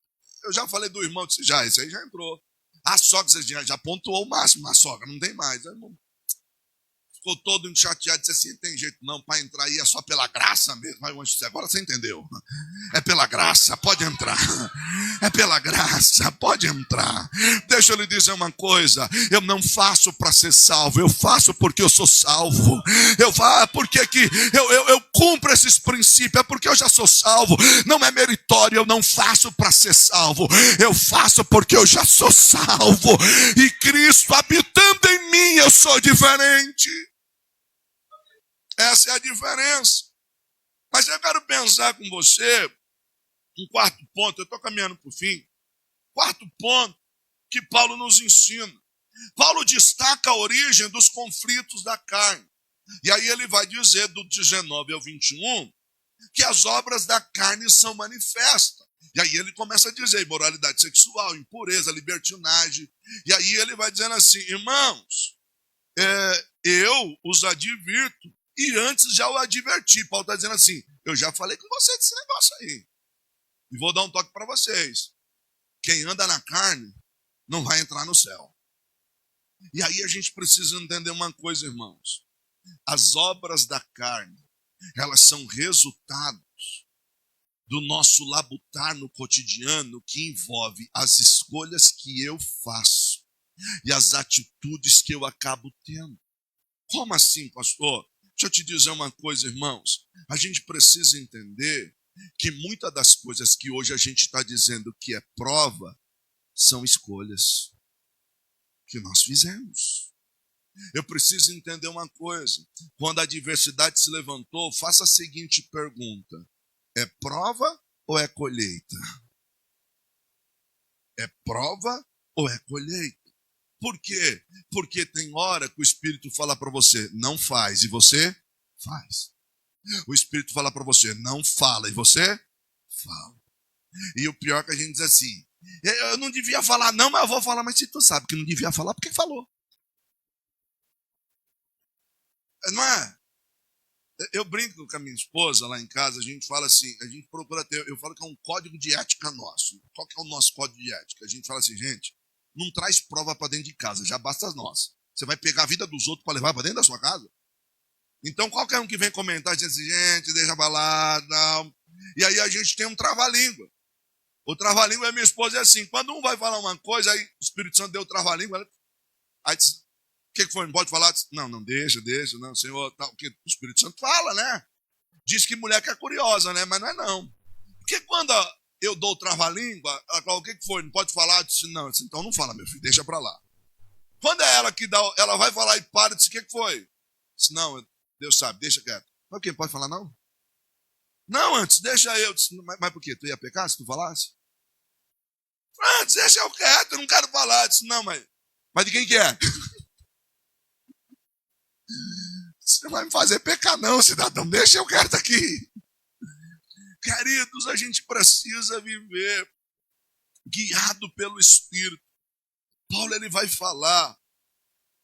eu já falei do irmão, disse, já, esse aí já entrou. A sogra já pontuou o máximo, a sogra não tem mais. Aí, irmão, ficou todo chateado, disse assim, tem jeito não, para entrar aí é só pela graça mesmo. Mas agora você entendeu. É pela graça, pode entrar. É pela graça, pode entrar. Deixa eu lhe dizer uma coisa, eu não faço para ser salvo, eu faço porque eu sou salvo. Eu faço porque que eu cumpro esses princípios, é porque eu já sou salvo. Não é meritório, eu não faço para ser salvo. Eu faço porque eu já sou salvo. E Cristo habitando em mim, eu sou diferente. Essa é a diferença. Mas eu quero pensar com você um quarto ponto, eu estou caminhando para o fim. Quarto ponto que Paulo nos ensina. Paulo destaca a origem dos conflitos da carne. E aí ele vai dizer do 19 ao 21 que as obras da carne são manifestas. E aí ele começa a dizer imoralidade sexual, impureza, libertinagem. E aí ele vai dizendo assim, irmãos, eu os advirto. E antes já o adverti. Paulo está dizendo assim, eu já falei com você desse negócio aí. E vou dar um toque para vocês. Quem anda na carne não vai entrar no céu. E aí a gente precisa entender uma coisa, irmãos. As obras da carne, elas são resultados do nosso labutar no cotidiano que envolve as escolhas que eu faço e as atitudes que eu acabo tendo. Como assim, pastor? Deixa eu te dizer uma coisa, irmãos. A gente precisa entender que muitas das coisas que hoje a gente está dizendo que é prova são escolhas que nós fizemos. Eu preciso entender uma coisa. Quando a adversidade se levantou, faça a seguinte pergunta. É prova ou é colheita? É prova ou é colheita? Por quê? Porque tem hora que o Espírito fala para você, não faz, e você faz. O Espírito fala para você, não fala, e você fala. E o pior é que a gente diz assim, eu não devia falar não, mas eu vou falar, mas se tu sabe que não devia falar, por que falou? Não é? Eu brinco com a minha esposa lá em casa, a gente fala assim, a gente procura ter, eu falo que é um código de ética nosso. Qual que é o nosso código de ética? A gente fala assim, gente, não traz prova para dentro de casa, já basta as nossas. Você vai pegar a vida dos outros para levar para dentro da sua casa? Então qualquer um que vem comentar, diz assim, gente, deixa pra lá, não. E aí a gente tem um trava-língua. O trava-língua é minha esposa, é assim, quando um vai falar uma coisa, aí o Espírito Santo deu o trava-língua, aí diz, o que foi? Não pode falar? Não, deixa, não, Senhor, tá, o que o Espírito Santo fala, né? Diz que mulher que é curiosa, né? Mas não é não. Porque quando eu dou o trava-língua, ela fala, o que foi? Não pode falar? Eu disse, não, disse, então não fala, meu filho, deixa pra lá. Quando é ela que dá, ela vai falar e para, disse, o que foi? Eu disse, não, Deus sabe, deixa quieto. Mas o que? Pode falar não? Não, antes, deixa eu. Disse, mas por quê? Tu ia pecar se tu falasse? Antes, deixa eu quieto, eu não quero falar. Eu disse, não, mas de quem que é? Você não vai me fazer pecar não, cidadão, deixa eu quieto aqui. Queridos, a gente precisa viver guiado pelo Espírito. Paulo ele vai falar,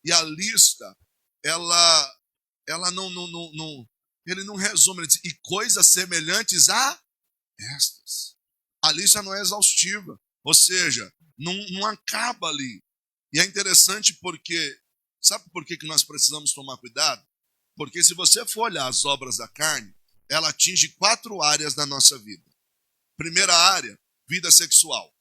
e a lista, ela não ele não resume, ele diz, e coisas semelhantes a estas. A lista não é exaustiva, ou seja, não acaba ali. E é interessante porque, sabe por que nós precisamos tomar cuidado? Porque se você for olhar as obras da carne, ela atinge 4 áreas da nossa vida. Primeira área, vida sexual.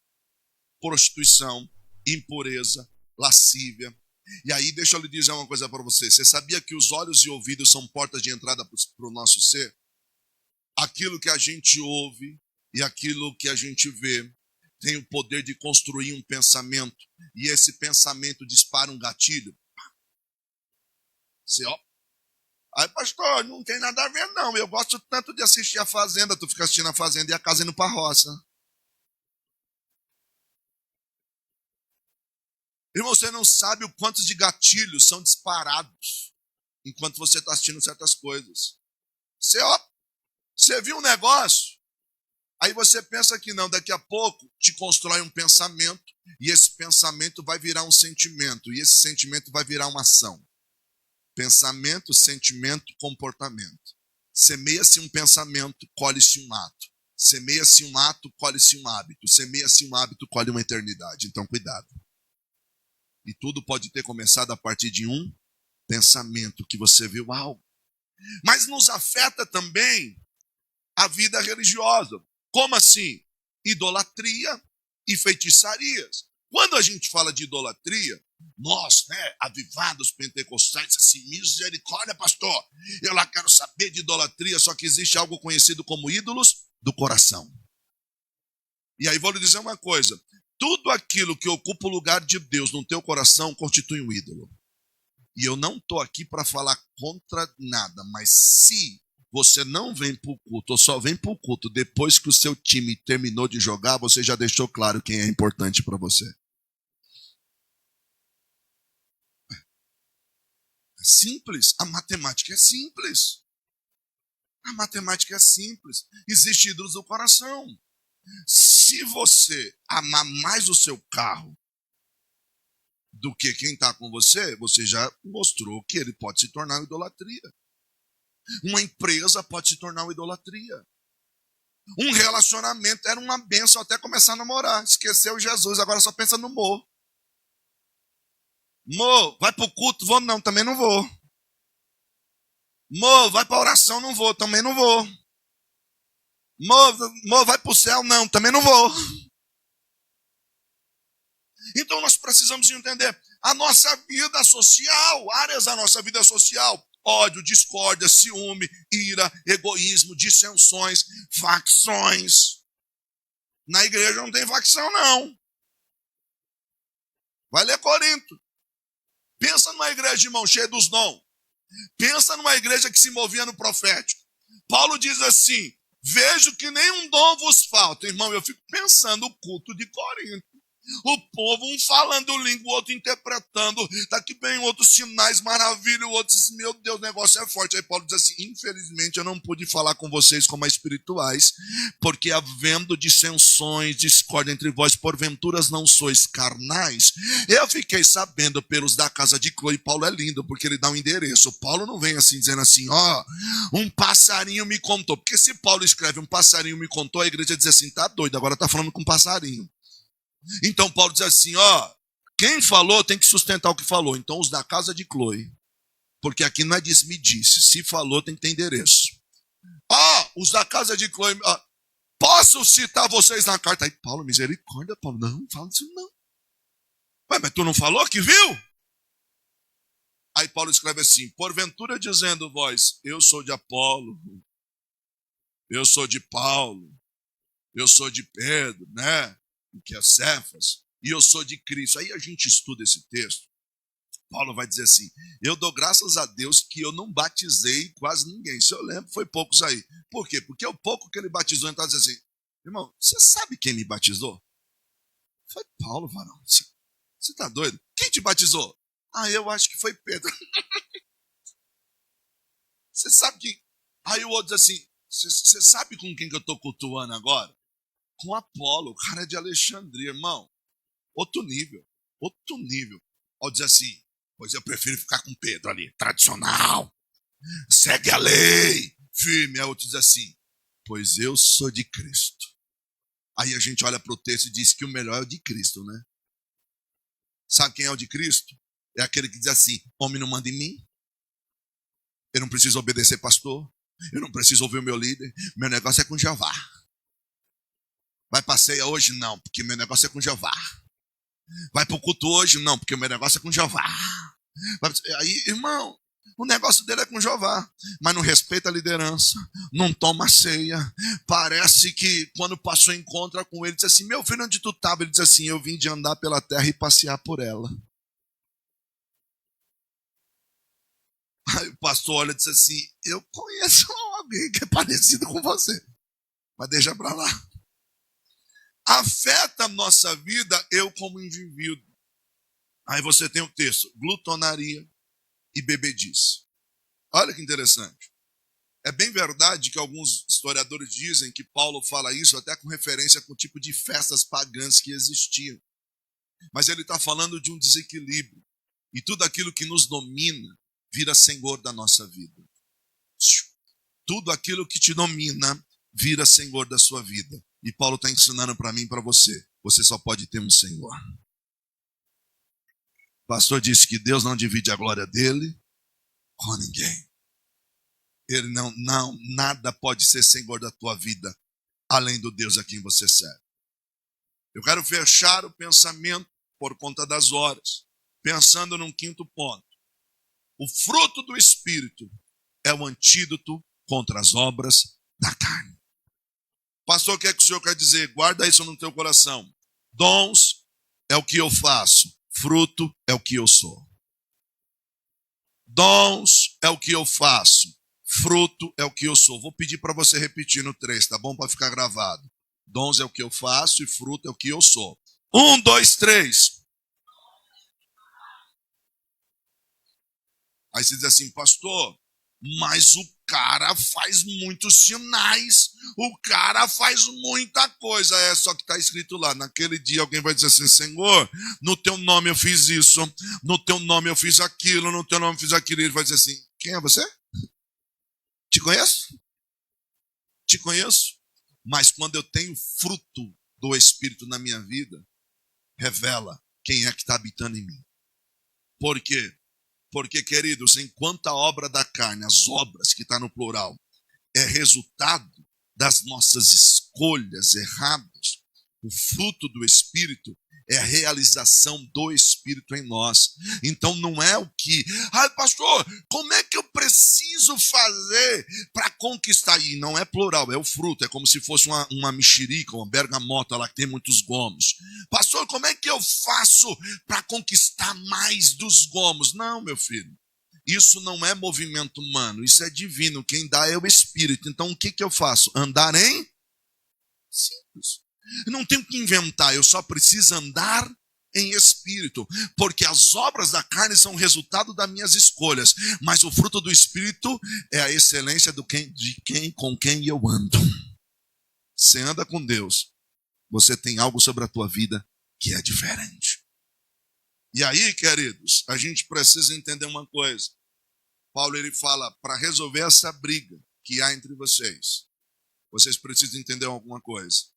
Prostituição, impureza, lascívia. E aí, deixa eu lhe dizer uma coisa para você. Você sabia que os olhos e ouvidos são portas de entrada para o nosso ser? Aquilo que a gente ouve e aquilo que a gente vê tem o poder de construir um pensamento. E esse pensamento dispara um gatilho. Você, ó. Aí, pastor, não tem nada a ver não. Eu gosto tanto de assistir a Fazenda. Tu fica assistindo a Fazenda e a casa indo para a roça. Irmão, você não sabe o quantos de gatilhos são disparados enquanto você está assistindo certas coisas. Você viu um negócio, Aí você pensa que não, daqui a pouco te constrói um pensamento, e esse pensamento vai virar um sentimento, e esse sentimento vai virar uma ação. Pensamento, sentimento, comportamento. Semeia-se um pensamento, colhe-se um ato. Semeia-se um ato, colhe-se um hábito. Semeia-se um hábito, colhe uma eternidade. Então, cuidado. E tudo pode ter começado a partir de um pensamento que você viu algo. Mas nos afeta também a vida religiosa. Como assim? Idolatria e feitiçarias. Quando a gente fala de idolatria, nós, avivados pentecostais, assim, misericórdia, pastor, eu lá quero saber de idolatria, só que existe algo conhecido como ídolos do coração. E aí vou lhe dizer uma coisa, tudo aquilo que ocupa o lugar de Deus no teu coração constitui um ídolo. E eu não estou aqui para falar contra nada, mas se você não vem para o culto, ou só vem para o culto depois que o seu time terminou de jogar, você já deixou claro quem é importante para você. É simples, a matemática é simples. A matemática é simples. Existe ídolos do coração. Se você amar mais o seu carro do que quem está com você, você já mostrou que ele pode se tornar uma idolatria. Uma empresa pode se tornar uma idolatria. Um relacionamento era uma bênção até começar a namorar. Esqueceu Jesus, agora só pensa no Mo. Mo, vai para o culto? Vou não, também não vou. Mo, vai para a oração? Não vou, também não vou. Mo, vai para o céu? Não, também não vou. Então nós precisamos entender a nossa vida social, áreas da nossa vida social. Ódio, discórdia, ciúme, ira, egoísmo, dissensões, facções. Na igreja não tem facção, não. Vai ler Corinto. Pensa numa igreja, irmão, cheia dos dons. Pensa numa igreja que se movia no profético. Paulo diz assim, vejo que nenhum dom vos falta. Irmão, eu fico pensando o culto de Corinto. O povo, um falando língua, o outro interpretando. Daqui vem outros sinais, maravilha. O outro diz, meu Deus, o negócio é forte. Aí Paulo diz assim, infelizmente eu não pude falar com vocês como espirituais, porque havendo dissensões, discórdia entre vós, porventuras não sois carnais. Eu fiquei sabendo pelos da casa de Cloe. Paulo é lindo, porque ele dá um endereço. Paulo não vem assim, dizendo assim, um passarinho me contou. Porque se Paulo escreve um passarinho me contou, a igreja diz assim, tá doido, agora tá falando com um passarinho. Então Paulo diz assim, quem falou tem que sustentar o que falou. Então os da casa de Cloe, porque aqui não é disse, me disse. Se falou tem que ter endereço. Os da casa de Cloe, posso citar vocês na carta? Aí Paulo, misericórdia, Paulo, não fala isso não. Ué, mas tu não falou que viu? Aí Paulo escreve assim, porventura dizendo vós, eu sou de Apolo, eu sou de Paulo, eu sou de Pedro, que é Cefas, e eu sou de Cristo. Aí a gente estuda esse texto, Paulo vai dizer assim, eu dou graças a Deus que eu não batizei quase ninguém. Se eu lembro, foi poucos aí. Por quê? Porque o pouco que ele batizou, então diz assim, irmão, você sabe quem me batizou? Foi Paulo, varão. Você tá doido? Quem te batizou? Eu acho que foi Pedro. Você sabe que... Aí o outro diz assim, você sabe com quem que eu estou cultuando agora? Com Apolo, o cara é de Alexandria, irmão. Outro nível. Ou diz assim, pois eu prefiro ficar com Pedro ali, tradicional. Segue a lei, firme. Aí outro diz assim, pois eu sou de Cristo. Aí a gente olha para o texto e diz que o melhor é o de Cristo, né? Sabe quem é o de Cristo? É aquele que diz assim, homem não manda em mim. Eu não preciso obedecer pastor. Eu não preciso ouvir o meu líder. Meu negócio é com Jeová. Vai pra ceia hoje? Não, porque meu negócio é com Jeová. Vai pro culto hoje? Não, porque meu negócio é com Jeová. Aí, irmão, o negócio dele é com Jeová, mas não respeita a liderança, não toma ceia. Parece que quando passou encontra com ele, diz assim, meu filho, onde tu estava? Ele diz assim, eu vim de andar pela terra e passear por ela. Aí o pastor olha e diz assim, eu conheço alguém que é parecido com você, mas deixa pra lá. Afeta a nossa vida, eu como indivíduo. Aí você tem o texto, glutonaria e bebedice. Olha que interessante. É bem verdade que alguns historiadores dizem que Paulo fala isso até com referência com o tipo de festas pagãs que existiam. Mas ele está falando de um desequilíbrio. E tudo aquilo que nos domina vira senhor da nossa vida. Tudo aquilo que te domina vira senhor da sua vida. E Paulo está ensinando para mim e para você. Você só pode ter um senhor. O pastor disse que Deus não divide a glória dele com ninguém. Ele nada pode ser senhor da tua vida, além do Deus a quem você serve. Eu quero fechar o pensamento por conta das horas, pensando num quinto ponto. O fruto do Espírito é o antídoto contra as obras da carne. Pastor, o que é que o senhor quer dizer? Guarda isso no teu coração. Dons é o que eu faço, fruto é o que eu sou. Dons é o que eu faço, fruto é o que eu sou. Vou pedir para você repetir no 3, tá bom? Para ficar gravado. Dons é o que eu faço e fruto é o que eu sou. 1, 2, 3. Aí você diz assim, pastor, mas o cara faz muitos sinais, o cara faz muita coisa. Só que está escrito lá, naquele dia alguém vai dizer assim, Senhor, no teu nome eu fiz isso, no teu nome eu fiz aquilo, no teu nome eu fiz aquilo. E ele vai dizer assim, quem é você? Te conheço? Te conheço. Mas quando eu tenho fruto do Espírito na minha vida, revela quem é que está habitando em mim. Por quê? Porque, queridos, enquanto a obra da carne, as obras que está no plural, é resultado das nossas escolhas erradas, o fruto do Espírito é a realização do Espírito em nós. Então não é o que, pastor, como é que eu preciso fazer para conquistar? E não é plural, é o fruto, é como se fosse uma mexerica, uma bergamota lá que tem muitos gomos. Pastor, como é que eu faço para conquistar mais dos gomos? Não, meu filho. Isso não é movimento humano, isso é divino. Quem dá é o Espírito. Então o que eu faço? Andar em? Simples. Eu não tenho que inventar, eu só preciso andar em espírito, porque as obras da carne são resultado das minhas escolhas, mas o fruto do Espírito é a excelência com quem eu ando. Você anda com Deus, você tem algo sobre a tua vida que é diferente. E aí, queridos, a gente precisa entender uma coisa. Paulo ele fala, para resolver essa briga que há entre vocês precisam entender alguma coisa.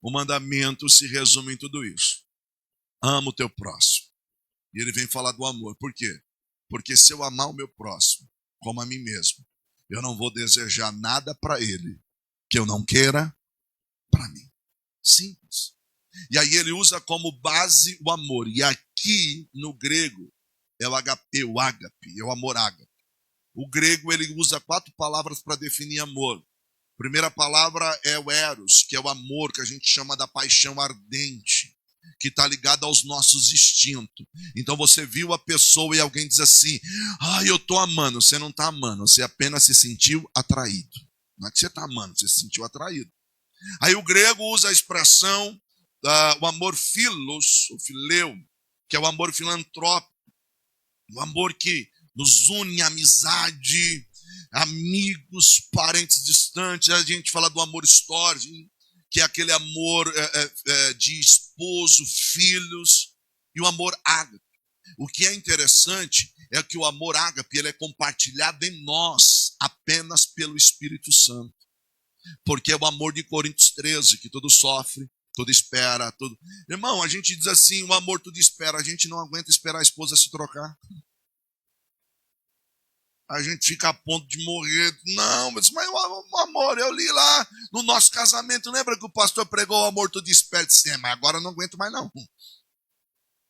O mandamento se resume em tudo isso. Ama o teu próximo. E ele vem falar do amor. Por quê? Porque se eu amar o meu próximo como a mim mesmo, eu não vou desejar nada para ele que eu não queira para mim. Simples. E aí ele usa como base o amor. E aqui no grego é o agape, o ágape, é o amor ágape. O grego ele usa 4 palavras para definir amor. Primeira palavra é o eros, que é o amor que a gente chama da paixão ardente, que está ligado aos nossos instintos. Então você viu a pessoa e alguém diz assim, eu estou amando. Você não está amando, você apenas se sentiu atraído. Não é que você está amando, você se sentiu atraído. Aí o grego usa a expressão, o amor philos, o phileu, que é o amor filantrópico, o amor que nos une em amizade, amigos, parentes distantes. A gente fala do amor histórico, que é aquele amor de esposo, filhos, e o amor ágape. O que é interessante é que o amor ágape ele é compartilhado em nós apenas pelo Espírito Santo. Porque é o amor de Coríntios 13, que tudo sofre, tudo espera, tudo... Irmão, a gente diz assim, o amor tudo espera, a gente não aguenta esperar a esposa se trocar. A gente fica a ponto de morrer. Não, mas o amor, eu li lá no nosso casamento, lembra que o pastor pregou o amor tudo espera? Disse, mas agora eu não aguento mais não.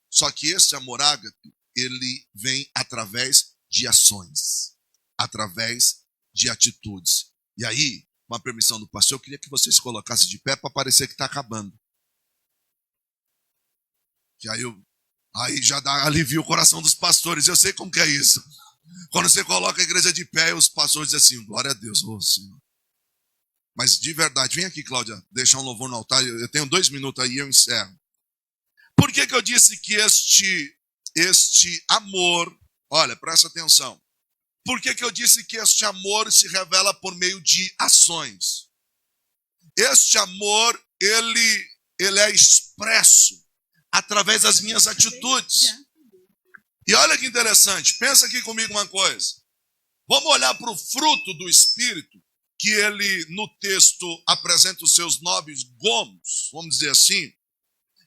Só que esse amor ágape, ele vem através de ações, através de atitudes. E aí, com a permissão do pastor, eu queria que vocês colocassem de pé para parecer que está acabando. Que aí já alivia o coração dos pastores. Eu sei como que é isso. Quando você coloca a igreja de pé, os pastores dizem assim, glória a Deus, Senhor. Mas de verdade, vem aqui, Cláudia, deixar um louvor no altar. Eu tenho 2 minutos aí e eu encerro. Por que eu disse que este amor, olha, presta atenção. Por que eu disse que este amor se revela por meio de ações? Este amor, ele é expresso através das minhas atitudes. E olha que interessante, pensa aqui comigo uma coisa. Vamos olhar para o fruto do Espírito, que ele no texto apresenta os seus 9 gomos, vamos dizer assim.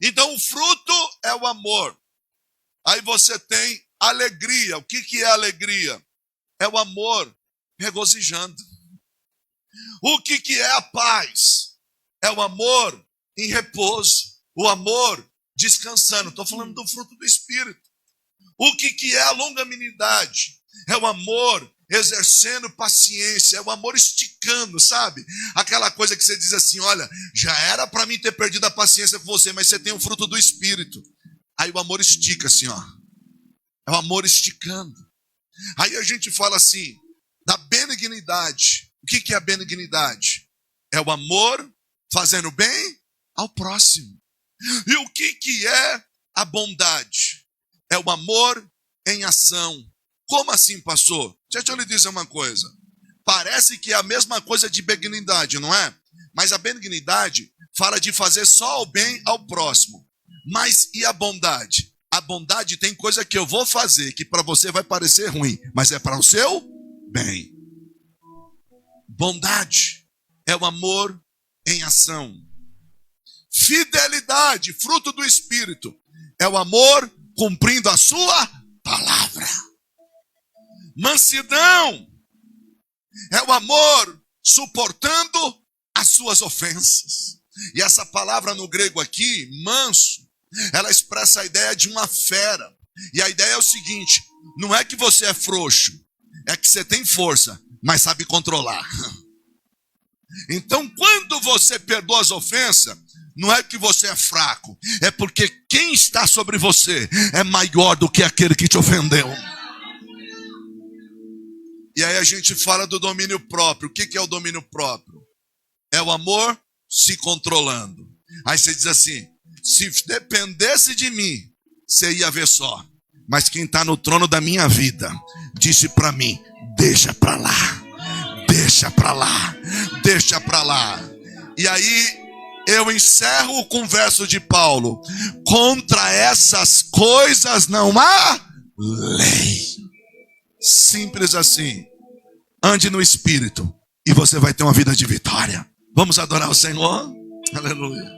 Então o fruto é o amor. Aí você tem alegria. O que é alegria? É o amor regozijando. O que é a paz? É o amor em repouso. O amor descansando. Estou falando do fruto do Espírito. O que é a longanimidade? É o amor exercendo paciência. É o amor esticando, sabe? Aquela coisa que você diz assim, olha, já era para mim ter perdido a paciência com você, mas você tem o fruto do Espírito. Aí o amor estica assim, ó. É o amor esticando. Aí a gente fala assim, da benignidade. O que é a benignidade? É o amor fazendo bem ao próximo. E o que é a bondade? É o amor em ação. Como assim, pastor? Deixa eu lhe dizer uma coisa. Parece que é a mesma coisa de benignidade, não é? Mas a benignidade fala de fazer só o bem ao próximo. Mas e a bondade? A bondade tem coisa que eu vou fazer que para você vai parecer ruim, mas é para o seu bem. Bondade é o amor em ação. Fidelidade, fruto do Espírito, é o amor cumprindo a sua palavra. Mansidão é o amor suportando as suas ofensas. E essa palavra no grego aqui, manso, ela expressa a ideia de uma fera. E a ideia é o seguinte, não é que você é frouxo, é que você tem força, mas sabe controlar. Então, quando você perdoa as ofensas, não é que você é fraco, é porque quem está sobre você é maior do que aquele que te ofendeu. E aí a gente fala do domínio próprio. O que é o domínio próprio? É o amor se controlando. Aí você diz assim, se dependesse de mim, você ia ver só. Mas quem está no trono da minha vida, disse para mim, deixa para lá, deixa para lá, deixa para lá. E aí eu encerro com o verso de Paulo. Contra essas coisas não há lei. Simples assim. Ande no Espírito e você vai ter uma vida de vitória. Vamos adorar o Senhor? Aleluia.